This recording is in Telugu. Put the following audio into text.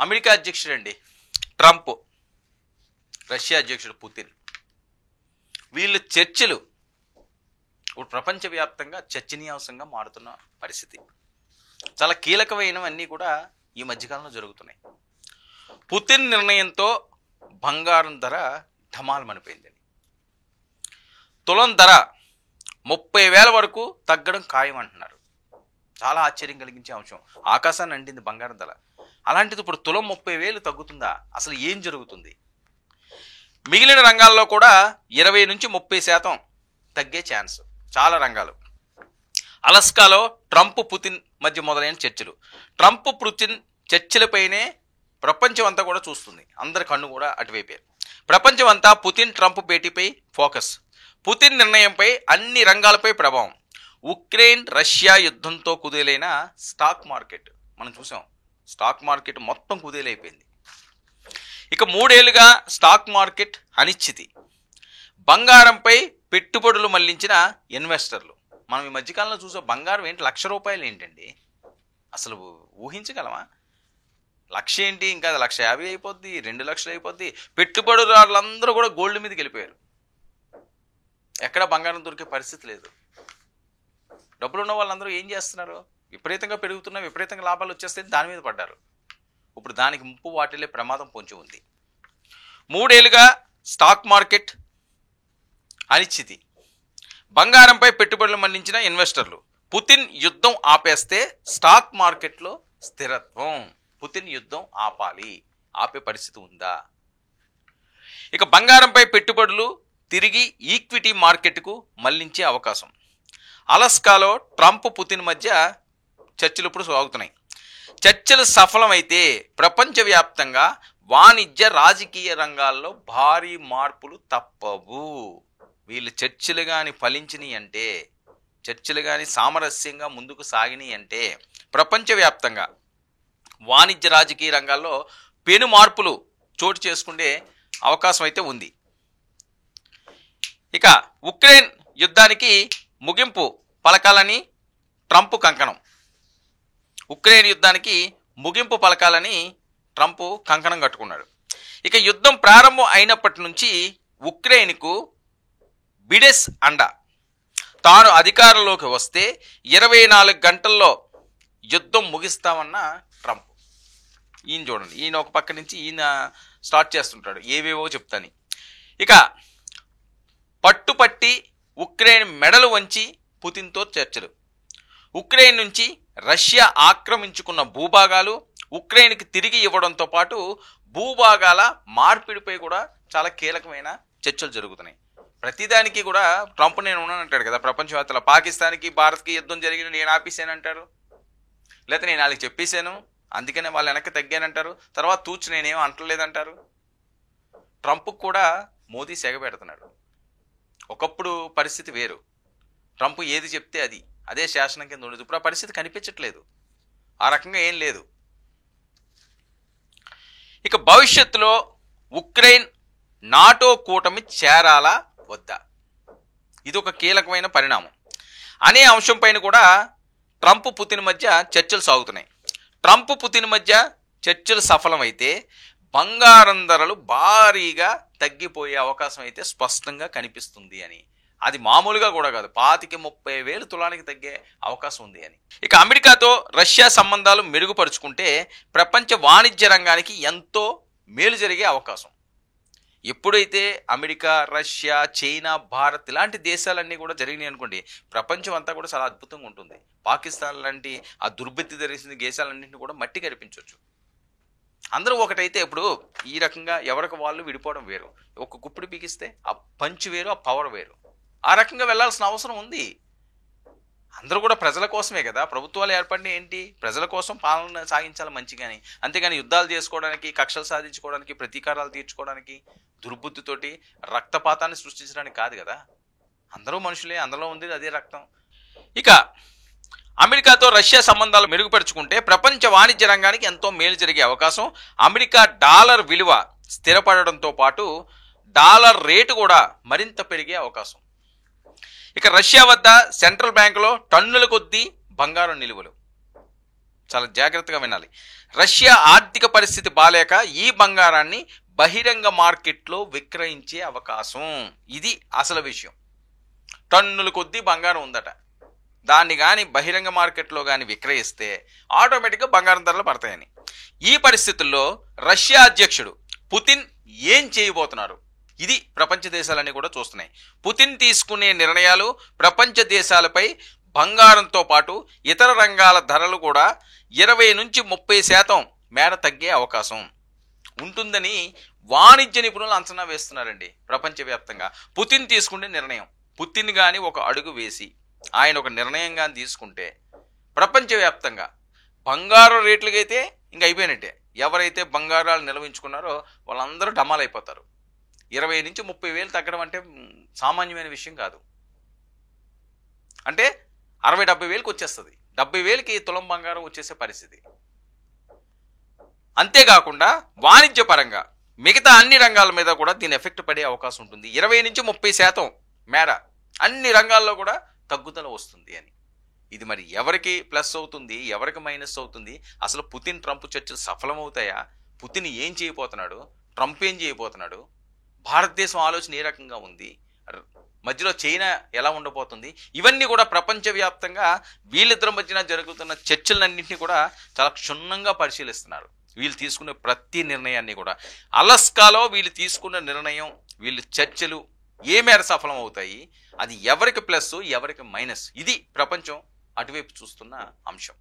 అమెరికా అధ్యక్షుడు అండి ట్రంప్, రష్యా అధ్యక్షుడు పుతిన్, వీళ్ళు చర్చలు ఇప్పుడు ప్రపంచవ్యాప్తంగా చర్చనీయాంశంగా మారుతున్న పరిస్థితి. చాలా కీలకమైనవన్నీ కూడా ఈ మధ్యకాలంలో జరుగుతున్నాయి. పుతిన్ నిర్ణయంతో బంగారం ధర ఢమాలమనిపోయిందండి. తులం ధర 30,000 వరకు తగ్గడం ఖాయం అంటున్నారు. చాలా ఆశ్చర్యం కలిగించే అంశం. ఆకాశాన్ని అంటింది బంగారం ధర. అలాంటిది ఇప్పుడు తులం 30,000 తగ్గుతుందా? అసలు ఏం జరుగుతుంది? మిగిలిన రంగాల్లో కూడా 20 నుంచి 30% తగ్గే ఛాన్స్ చాలా రంగాలు. అలస్కాలో ట్రంప్ పుతిన్ మధ్య మొదలైన చర్చలు. ట్రంప్ పుతిన్ చర్చలపైనే ప్రపంచం అంతా కూడా చూస్తుంది. అందరి కన్ను కూడా అటువైపే. ప్రపంచం అంతా పుతిన్ ట్రంప్ భేటీపై ఫోకస్. పుతిన్ నిర్ణయంపై అన్ని రంగాలపై ప్రభావం. ఉక్రెయిన్ రష్యా యుద్ధంతో కుదేలైన స్టాక్ మార్కెట్ మనం చూసాం. స్టాక్ మార్కెట్ మొత్తం కుదేలైపోయింది. ఇక 3 ఏళ్లుగా స్టాక్ మార్కెట్ అనిశ్చితి. బంగారంపై పెట్టుబడులు మళ్లించిన ఇన్వెస్టర్లు. మనం ఈ మధ్యకాలంలో చూసే బంగారం ఏంటి, ₹1,00,000 ఏంటండి? అసలు ఊహించగలమా? 1,00,000 ఏంటి, ఇంకా 1,50,000 అయిపోద్ది, 2,00,000 అయిపోద్ది. పెట్టుబడిదారులందరూ కూడా గోల్డ్ మీదకి వెళ్ళిపోయారు. ఎక్కడ బంగారం దొరికే పరిస్థితి లేదు. డబ్బులు ఉన్న వాళ్ళందరూ ఏం చేస్తున్నారు? విపరీతంగా పెరుగుతున్న విపరీతంగా లాభాలు వచ్చేస్తే దాని మీద పడ్డారు. ఇప్పుడు దానికి ముప్పు వాటిల్లే ప్రమాదం పొంచి ఉంది. 3 ఏళ్లుగా స్టాక్ మార్కెట్ అనిశ్చితి. బంగారంపై పెట్టుబడులు మళ్లించిన ఇన్వెస్టర్లు. పుతిన్ యుద్ధం ఆపేస్తే స్టాక్ మార్కెట్లో స్థిరత్వం. పుతిన్ యుద్ధం ఆపే పరిస్థితి ఉందా? ఇక బంగారంపై పెట్టుబడులు తిరిగి ఈక్విటీ మార్కెట్కు మళ్లించే అవకాశం. అలస్కాలో ట్రంప్ పుతిన్ మధ్య చర్చలు ఇప్పుడు సాగుతున్నాయి. చర్చలు సఫలమైతే ప్రపంచవ్యాప్తంగా వాణిజ్య రాజకీయ రంగాల్లో భారీ మార్పులు తప్పవు. వీళ్ళు చర్చలు కానీ ఫలించినాయి అంటే, చర్చలు కానీ సామరస్యంగా ముందుకు సాగినాయి అంటే ప్రపంచవ్యాప్తంగా వాణిజ్య రాజకీయ రంగాల్లో పెను మార్పులు చోటు చేసుకునే అవకాశం అయితే ఉంది. ఇక ఉక్రెయిన్ యుద్ధానికి ముగింపు పలకాలని ట్రంప్ కంకణం. ఉక్రెయిన్ యుద్ధానికి ముగింపు పలకాలని ట్రంప్ కంకణం కట్టుకున్నాడు. ఇక యుద్ధం ప్రారంభం అయినప్పటి నుంచి ఉక్రెయిన్కు బిడెస్ అండ. తాను అధికారంలోకి వస్తే 24 గంటల్లో యుద్ధం ముగిస్తామన్న ట్రంప్. ఈయన చూడండి, ఈయన ఒక పక్క నుంచి ఈయన స్టార్ట్ చేస్తుంటాడు ఏవేవో చెప్తాని. ఇక పట్టుపట్టి ఉక్రెయిన్ మెడలు వంచి పుతిన్తో చర్చలు. ఉక్రెయిన్ నుంచి రష్యా ఆక్రమించుకున్న భూభాగాలు ఉక్రెయిన్కి తిరిగి ఇవ్వడంతో పాటు భూభాగాల మార్పిడిపై కూడా చాలా కీలకమైన చర్చలు జరుగుతున్నాయి. ప్రతిదానికి కూడా ట్రంప్ నేను ఉన్నానంటాడు కదా ప్రపంచవ్యాప్తంగా. పాకిస్తాన్కి భారత్కి యుద్ధం జరిగిన నేను ఆపేసానంటారు, లేకపోతే నేను వాళ్ళకి చెప్పేశాను అందుకనే వాళ్ళు వెనక్కి తగ్గానంటారు. తర్వాత తూచి నేనేమో అంటలేదంటారు. ట్రంప్ కూడా మోదీ సెగ పెడుతున్నాడు. ఒకప్పుడు పరిస్థితి వేరు. ట్రంప్ ఏది చెప్తే అదే శాసనం కింద ఉండదు. ఇప్పుడు ఆ పరిస్థితి కనిపించట్లేదు. ఆ రకంగా ఏం లేదు. ఇక భవిష్యత్తులో ఉక్రెయిన్ నాటో కూటమి చేరాలా వద్దా, ఇది ఒక కీలకమైన పరిణామం అనే అంశం పైన కూడా ట్రంప్ పుతిన్ మధ్య చర్చలు సాగుతున్నాయి. ట్రంప్ పుతిన్ మధ్య చర్చలు సఫలమైతే బంగారం ధరలు భారీగా తగ్గిపోయే అవకాశం అయితే స్పష్టంగా కనిపిస్తుంది అని. అది మామూలుగా కూడా కాదు, 25,000-30,000 తులానికి తగ్గే అవకాశం ఉంది అని. ఇక అమెరికాతో రష్యా సంబంధాలు మెరుగుపరుచుకుంటే ప్రపంచ వాణిజ్య రంగానికి ఎంతో మేలు జరిగే అవకాశం. ఎప్పుడైతే అమెరికా, రష్యా, చైనా, భారత్ ఇలాంటి దేశాలన్నీ కూడా జరిగినాయి అనుకోండి, ప్రపంచం అంతా కూడా చాలా అద్భుతంగా ఉంటుంది. పాకిస్తాన్ లాంటి ఆ దుర్బెత్తి ధరిసిన దేశాలన్నింటినీ కూడా మట్టి కనిపించవచ్చు. అందరూ ఒకటైతే ఇప్పుడు ఈ రకంగా ఎవరికి వాళ్ళు విడిపోవడం వేరు. ఒక గుప్పిడి పీకిస్తే ఆ పంచ్ వేరు, ఆ పవర్ వేరు. ఆ రకంగా వెళ్లాల్సిన అవసరం ఉంది. అందరూ కూడా ప్రజల కోసమే కదా ప్రభుత్వాలు ఏర్పడిన ఏంటి, ప్రజల కోసం పాలన సాగించాలి మంచిగాని. అంతేగాని యుద్ధాలు చేసుకోవడానికి, కక్షలు సాధించుకోవడానికి, ప్రతీకారాలు తీర్చుకోవడానికి, దుర్బుద్ధితోటి రక్తపాతాన్ని సృష్టించడానికి కాదు కదా. అందరూ మనుషులే, అందులో ఉంది అదే రక్తం. ఇక అమెరికాతో రష్యా సంబంధాలు మెరుగుపరుచుకుంటే ప్రపంచ వాణిజ్య రంగానికి ఎంతో మేలు జరిగే అవకాశం. అమెరికా డాలర్ విలువ స్థిరపడడంతో పాటు డాలర్ రేటు కూడా మరింత పెరిగే అవకాశం. ఇక రష్యా వద్ద సెంట్రల్ బ్యాంకులో టన్నుల కొద్దీ బంగారం నిలువలు. చాలా జాగ్రత్తగా వినాలి. రష్యా ఆర్థిక పరిస్థితి బాలేక ఈ బంగారాన్ని బహిరంగ మార్కెట్లో విక్రయించే అవకాశం. ఇది అసలు విషయం. టన్నుల కొద్దీ బంగారం ఉందట. దాన్ని కానీ బహిరంగ మార్కెట్లో కానీ విక్రయిస్తే ఆటోమేటిక్గా బంగారం ధరలు పడతాయని. ఈ పరిస్థితుల్లో రష్యా అధ్యక్షుడు పుతిన్ ఏం చేయబోతున్నారు? ఇది ప్రపంచ దేశాలన్నీ కూడా చూస్తున్నాయి. పుతిన్ తీసుకునే నిర్ణయాలు ప్రపంచ దేశాలపై బంగారంతో పాటు ఇతర రంగాల ధరలు కూడా 20 నుంచి 30% మేర తగ్గే అవకాశం ఉంటుందని వాణిజ్య నిపుణులు అంచనా వేస్తున్నారండి. ప్రపంచవ్యాప్తంగా పుతిన్ తీసుకునే నిర్ణయం, పుతిన్ కానీ ఒక అడుగు వేసి ఆయన ఒక నిర్ణయం కానీ తీసుకుంటే ప్రపంచవ్యాప్తంగా బంగారం రేట్లకైతే ఇంక అయిపోయినట్టే. ఎవరైతే బంగారాలు నిల్వించుకున్నారో వాళ్ళందరూ డమాలైపోతారు. 20 నుంచి 30 వేలు తగ్గడం అంటే సామాన్యమైన విషయం కాదు. అంటే 60-70 వేలకు వచ్చేస్తుంది. 70 వేలకి తులం బంగారం వచ్చేసే పరిస్థితి. అంతేకాకుండా వాణిజ్యపరంగా మిగతా అన్ని రంగాల మీద కూడా దీని ఎఫెక్ట్ పడే అవకాశం ఉంటుంది. 20 నుంచి 30% మేర అన్ని రంగాల్లో కూడా తగ్గుదల వస్తుంది అని. ఇది మరి ఎవరికి ప్లస్ అవుతుంది, ఎవరికి మైనస్ అవుతుంది? అసలు పుతిన్ ట్రంప్ చర్చలు సఫలమవుతాయా? పుతిన్ ఏం చేయబోతున్నాడు? ట్రంప్ ఏం చేయబోతున్నాడు? భారతదేశం ఆలోచన ఏ రకంగా ఉంది? మధ్యలో చైనా ఎలా ఉండబోతుంది? ఇవన్నీ కూడా ప్రపంచవ్యాప్తంగా వీళ్ళిద్దరి మధ్యన జరుగుతున్న చర్చలన్నింటినీ కూడా చాలా క్షుణ్ణంగా పరిశీలిస్తున్నారు. వీళ్ళు తీసుకునే ప్రతి నిర్ణయాన్ని కూడా అలస్కాలో వీళ్ళు తీసుకున్న నిర్ణయం, వీళ్ళు చర్చలు ఏ మేర సఫలం అవుతాయి, అది ఎవరికి ప్లస్ ఎవరికి మైనస్, ఇది ప్రపంచం అటువైపు చూస్తున్న అంశం.